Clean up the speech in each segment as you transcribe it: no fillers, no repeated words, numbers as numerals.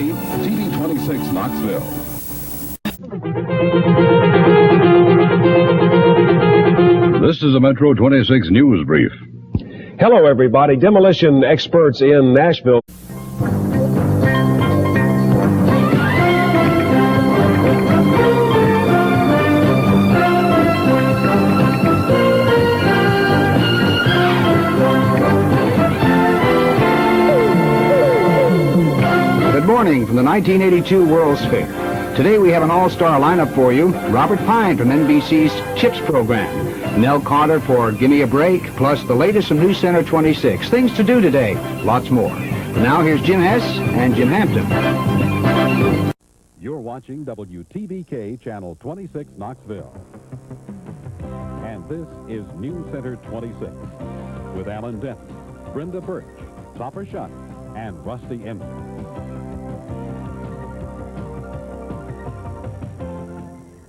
WVLT-TV 26 Knoxville. This is a Metro 26 News Brief. Hello, everybody. Demolition experts in Nashville. Good morning from the 1982 World's Fair. Today we have an all-star lineup for you. Robert Pine from NBC's CHIPS program. Nell Carter for Gimme a Break, plus the latest from News Center 26. Things to do today, lots more. Now here's Jim Hess and Jim Hampton. You're watching WTVK Channel 26 Knoxville. And this is News Center 26 with Alan Denton, Brenda Birch, Topper Shutt, and Rusty Emden.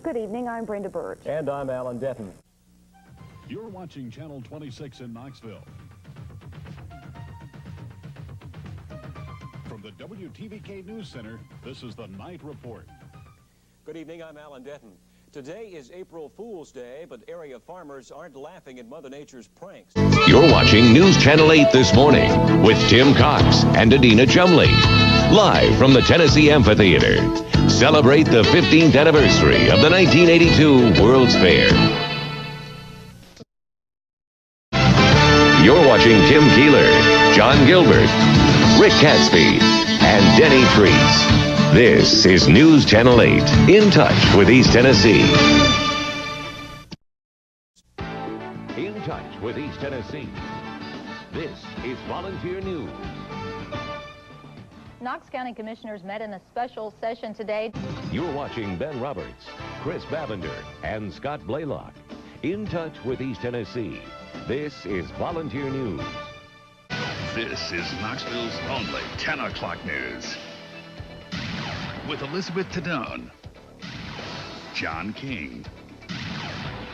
Good evening, I'm Brenda Birch. And I'm Alan Denton. You're watching Channel 26 in Knoxville. From the WTVK News Center, this is the Night Report. Good evening, I'm Alan Denton. Today is April Fool's Day, but area farmers aren't laughing at Mother Nature's pranks. You're watching News Channel 8 this morning with Tim Cox and Adina Chumley. Live from the Tennessee Amphitheater. Celebrate the 15th anniversary of the 1982 World's Fair. You're watching Tim Keeler, John Gilbert, Rick Catsby, and Denny Priest. This is News Channel 8, in touch with East Tennessee. In touch with East Tennessee. This is Volunteer News. Knox County Commissioners met in a special session today. You're watching Ben Roberts, Chris Bavender, and Scott Blaylock. In touch with East Tennessee. This is Volunteer News. This is Knoxville's only 10 o'clock news. With Elizabeth Tadone, John King,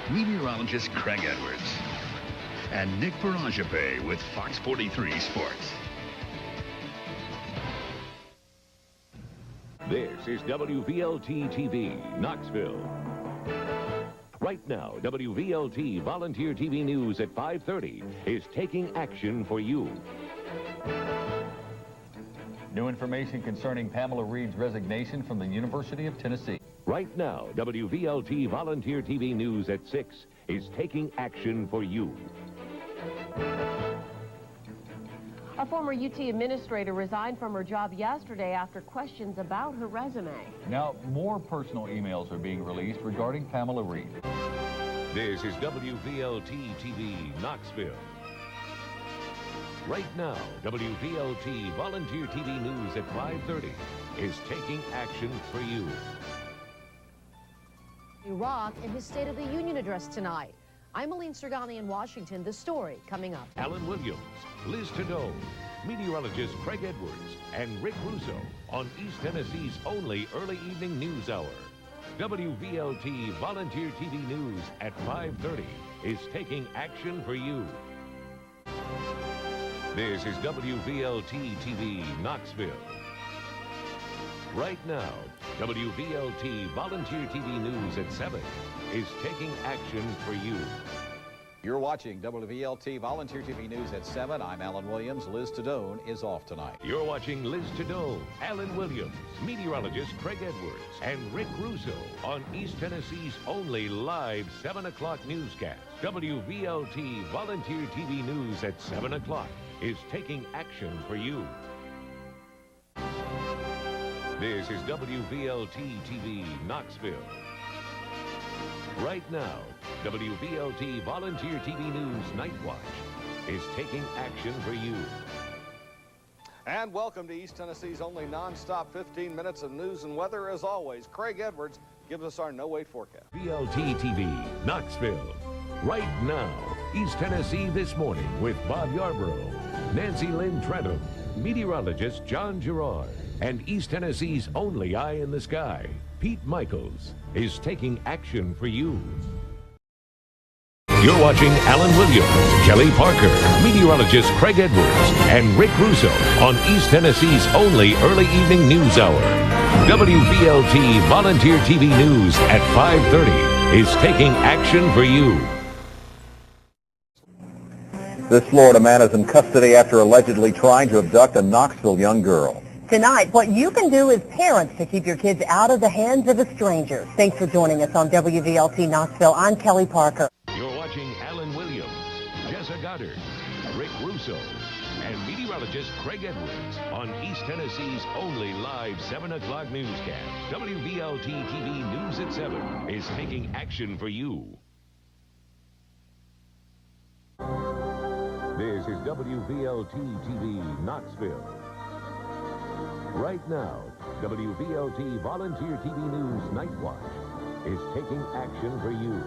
meteorologist Craig Edwards, and Nick Barajabe with Fox 43 Sports. This is WVLT-TV, Knoxville. Right now, WVLT Volunteer TV News at 5:30 is taking action for you. New information concerning Pamela Reed's resignation from the University of Tennessee. Right now, WVLT Volunteer TV News at 6 is taking action for you. A former UT administrator resigned from her job yesterday after questions about her resume. Now, more personal emails are being released regarding Pamela Reed. This is WVLT-TV Knoxville. Right now, WVLT Volunteer TV News at 5:30 is taking action for you. Iraq in his State of the Union address tonight. I'm Aline Sergani in Washington. The story coming up. Alan Williams, Liz Tadone, meteorologist Craig Edwards, and Rick Russo on East Tennessee's only early evening news hour. WVLT Volunteer TV News at 5:30 is taking action for you. This is WVLT-TV Knoxville. Right now, WVLT Volunteer TV News at 7 is taking action for you. You're watching WVLT Volunteer TV News at 7. I'm Alan Williams. Liz Tadone is off tonight. You're watching Liz Tadone, Alan Williams, meteorologist Craig Edwards, and Rick Russo on East Tennessee's only live 7 o'clock newscast. WVLT Volunteer TV News at 7 o'clock is taking action for you. This is WVLT-TV Knoxville. Right now, WVLT Volunteer TV News Night Watch is taking action for you. And welcome to East Tennessee's only non-stop 15 minutes of news and weather. As always, Craig Edwards gives us our no-wait forecast. WVLT-TV Knoxville. Right now, East Tennessee This Morning with Bob Yarborough, Nancy Lynn Trentham, meteorologist John Gerard, and East Tennessee's only eye in the sky, Pete Michaels, is taking action for you. You're watching Alan Williams, Kelly Parker, meteorologist Craig Edwards, and Rick Russo on East Tennessee's only early evening news hour. WVLT Volunteer TV News at 5:30 is taking action for you. This Florida man is in custody after allegedly trying to abduct a Knoxville young girl. Tonight, what you can do as parents to keep your kids out of the hands of a stranger. Thanks for joining us on WVLT Knoxville. I'm Kelly Parker. You're watching Alan Williams, Jessa Goddard, Rick Russo, and meteorologist Craig Edwards on East Tennessee's only live 7 o'clock newscast. WVLT-TV News at 7 is taking action for you. This is WVLT-TV Knoxville. Right now, WVLT Volunteer TV News Night Watch is taking action for you.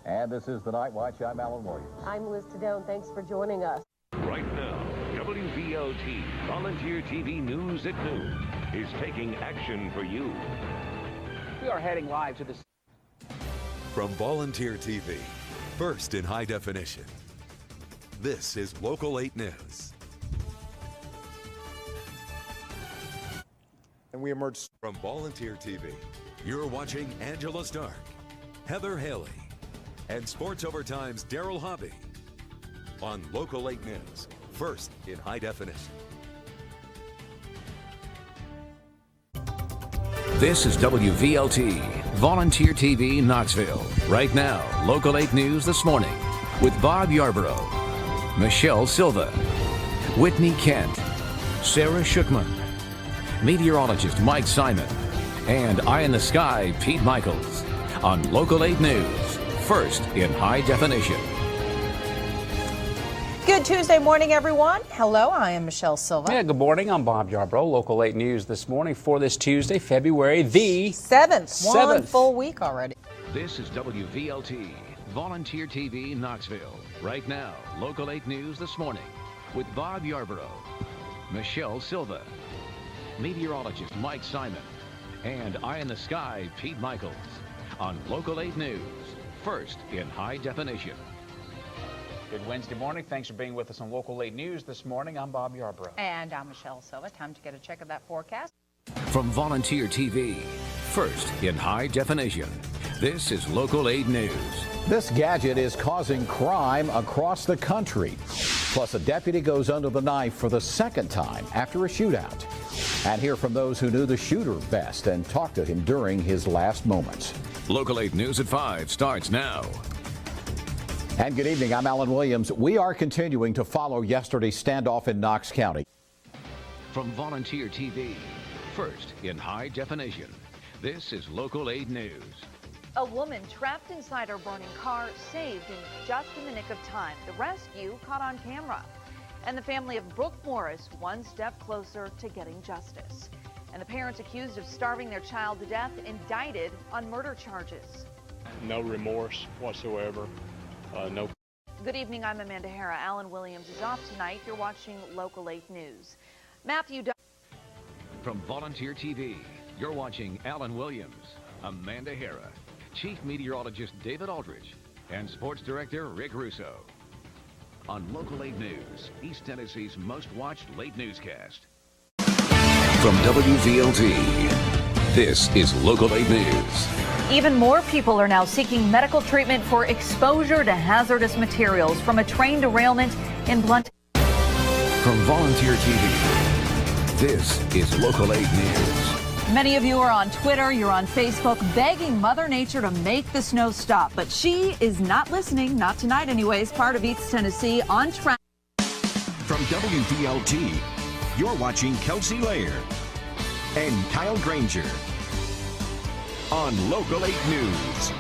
And this is the Night Watch. I'm Alan Williams. I'm Liz Tadone. Thanks for joining us. Right now, WVLT Volunteer TV News at noon is taking action for you. We are heading live to the... From Volunteer TV, first in high definition, this is Local 8 News. And we emerged from Volunteer TV. You're watching Angela Stark, Heather Haley, and Sports Overtime's Daryl Hobby on Local 8 News, first in high definition. This is WVLT, Volunteer TV, Knoxville. Right now, Local 8 News this morning with Bob Yarborough, Michelle Silva, Whitney Kent, Sarah Schuckman, meteorologist Mike Simon, and Eye in the Sky Pete Michaels on Local 8 News, first in high definition. Good Tuesday morning, everyone. Hello, I am Michelle Silva. Yeah, good morning. I'm Bob Yarborough. Local 8 News this morning for this Tuesday, February the 7th. One full week already. This is WVLT, Volunteer TV, Knoxville. Right now, Local 8 News this morning with Bob Yarborough, Michelle Silva, meteorologist Mike Simon, and Eye in the Sky Pete Michaels on Local 8 News, first in high definition. Good Wednesday morning. Thanks for being with us on Local 8 News this morning. I'm Bob Yarborough. And I'm Michelle Silva. Time to get a check of that forecast. From Volunteer TV, first in high definition, this is Local 8 News. This gadget is causing crime across the country. Plus, a deputy goes under the knife for the second time after a shootout. And hear from those who knew the shooter best and talk to him during his last moments. Local 8 News at 5 starts now. And good evening, I'm Alan Williams. We are continuing to follow yesterday's standoff in Knox County. From Volunteer TV, first in high definition, this is Local 8 News. A woman trapped inside her burning car saved just in the nick of time. The rescue caught on camera. And the family of Brooke Morris one step closer to getting justice. And the parents accused of starving their child to death indicted on murder charges. No remorse whatsoever. No. Good evening, I'm Amanda Hara. Alan Williams is off tonight. You're watching Local 8 News. Matthew. From Volunteer TV, you're watching Alan Williams, Amanda Hara, Chief Meteorologist David Aldridge, and Sports Director Rick Russo. On Local 8 News, East Tennessee's most watched late newscast. From WVLT, this is Local 8 News. Even more people are now seeking medical treatment for exposure to hazardous materials from a train derailment in Blunt. From Volunteer TV, this is Local 8 News. Many of you are on Twitter, you're on Facebook, begging Mother Nature to make the snow stop. But she is not listening, not tonight anyways. Part of East Tennessee on track. From WVLT, you're watching Kelsey Laird and Kyle Granger on Local 8 News.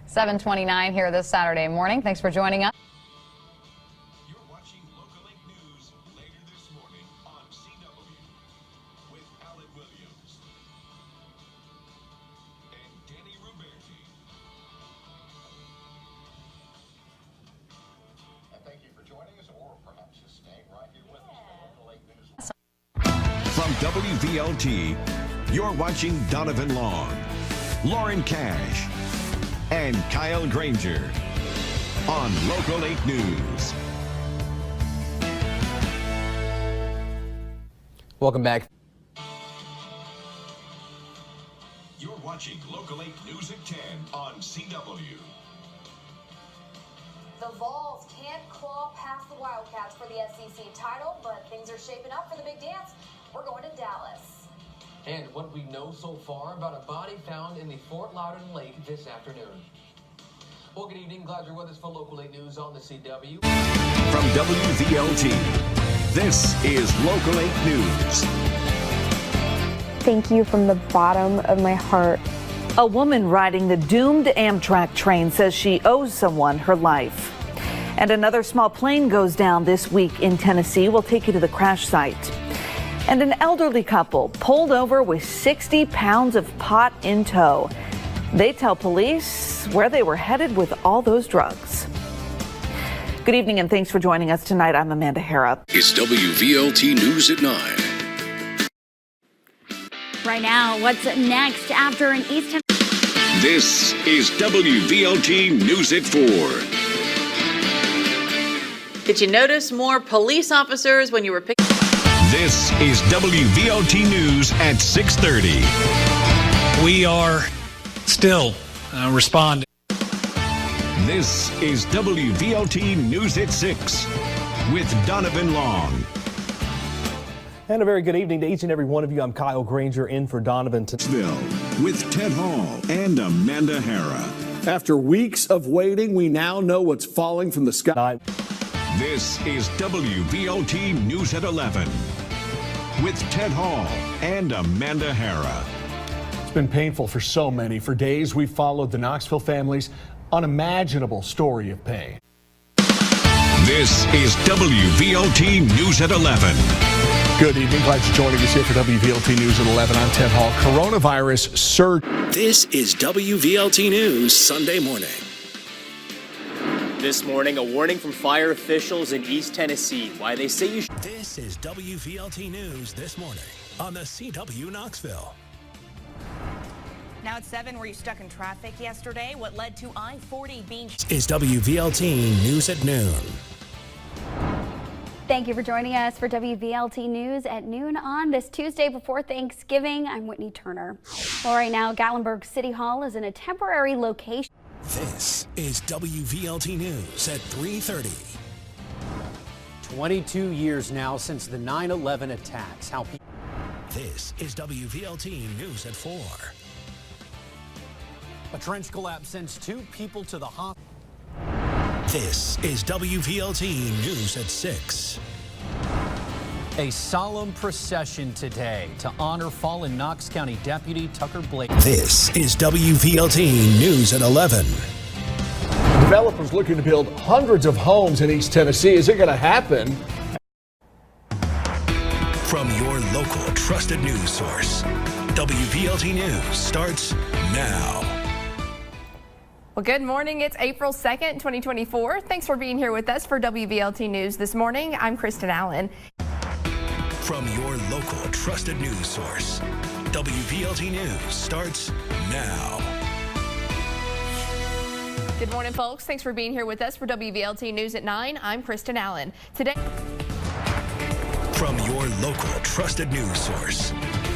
7:29 here this Saturday morning. Thanks for joining us. You're watching Local 8 News later this morning on CW with Alan Williams and Danny Roberti. And thank you for joining us, or perhaps just staying right here with us for Local 8 News. From WVLT, you're watching Donovan Long, Lauren Cash, and Kyle Granger on Local 8 News. Welcome back. You're watching Local 8 News at 10 on CW. The Vols can't claw past the Wildcats for the SEC title, but things are shaping up for the big dance. We're going to Dallas. And what we know so far about a body found in the Fort Loudoun Lake this afternoon. Well, good evening. Glad you're with us for Local 8 News on the CW. From WVLT, this is Local 8 News. Thank you from the bottom of my heart. A woman riding the doomed Amtrak train says she owes someone her life. And another small plane goes down this week in Tennessee. We'll take you to the crash site. And an elderly couple pulled over with 60 pounds of pot in tow. They tell police where they were headed with all those drugs. Good evening and thanks for joining us tonight. I'm Amanda Harrop. It's WVLT News at 9. Right now, what's next after an East Tennessee? This is WVLT News at 4. Did you notice more police officers when you were picking? This is WVLT News at 6:30. We are still responding. This is WVLT News at 6 with Donovan Long. And a very good evening to each and every one of you. I'm Kyle Granger in for Donovan. With Ted Hall and Amanda Hara. After weeks of waiting, we now know what's falling from the sky. This is WVLT News at 11 with Ted Hall and Amanda Hara. It's been painful for so many. For days, we've followed the Knoxville family's unimaginable story of pain. This is WVLT News at 11. Good evening. Glad you're joining us here for WVLT News at 11. I'm Ted Hall. Coronavirus surge. This is WVLT News Sunday morning. This morning, a warning from fire officials in East Tennessee. Why they say you should. This is WVLT News this morning on the CW Knoxville. Now at 7, were you stuck in traffic yesterday? What led to I-40 being... Is WVLT News at noon. Thank you for joining us for WVLT News at noon on this Tuesday before Thanksgiving. I'm Whitney Turner. Well, right now, Gatlinburg City Hall is in a temporary location. This is WVLT News at 3:30. 22 years now since the 9/11 attacks. This is WVLT News at 4. A trench collapse sends 2 people to the hospital. This is WVLT News at 6. A solemn procession today to honor fallen Knox County Deputy Tucker Blake. This is WVLT News at 11. Developers looking to build hundreds of homes in East Tennessee. Is it going to happen? From your local trusted news source, WVLT News starts now. Well, good morning. It's April 2nd, 2024. Thanks for being here with us for WVLT News this morning. I'm Kristen Allen. From your local trusted news source, WVLT News starts now. Good morning, folks. Thanks for being here with us for WVLT News at 9. I'm Kristen Allen. Today, from your local trusted news source,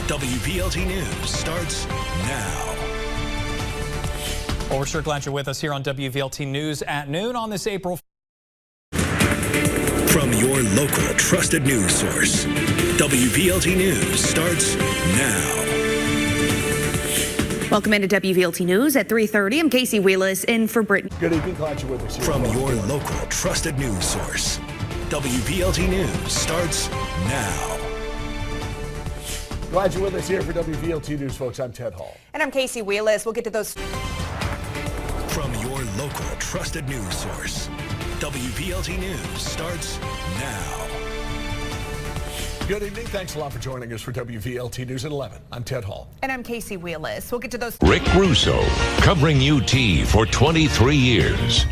WVLT News starts now. Well, we're sure glad you're with us here on WVLT News at noon on this April. From your local trusted news source, WVLT News starts now. Welcome into WVLT News at 3:30. I'm Casey Wheelis in for Brittany. Good evening. Glad you're with us here. From your local trusted news source, WVLT News starts now. Glad you're with us here for WVLT News, folks. I'm Ted Hall. And I'm Casey Wheelis. We'll get to those. From your local trusted news source, WVLT News starts now. Good evening. Thanks a lot for joining us for WVLT News at 11. I'm Ted Hall. And I'm Casey Wheelis. We'll get to those. Rick Russo, covering UT for 23 years.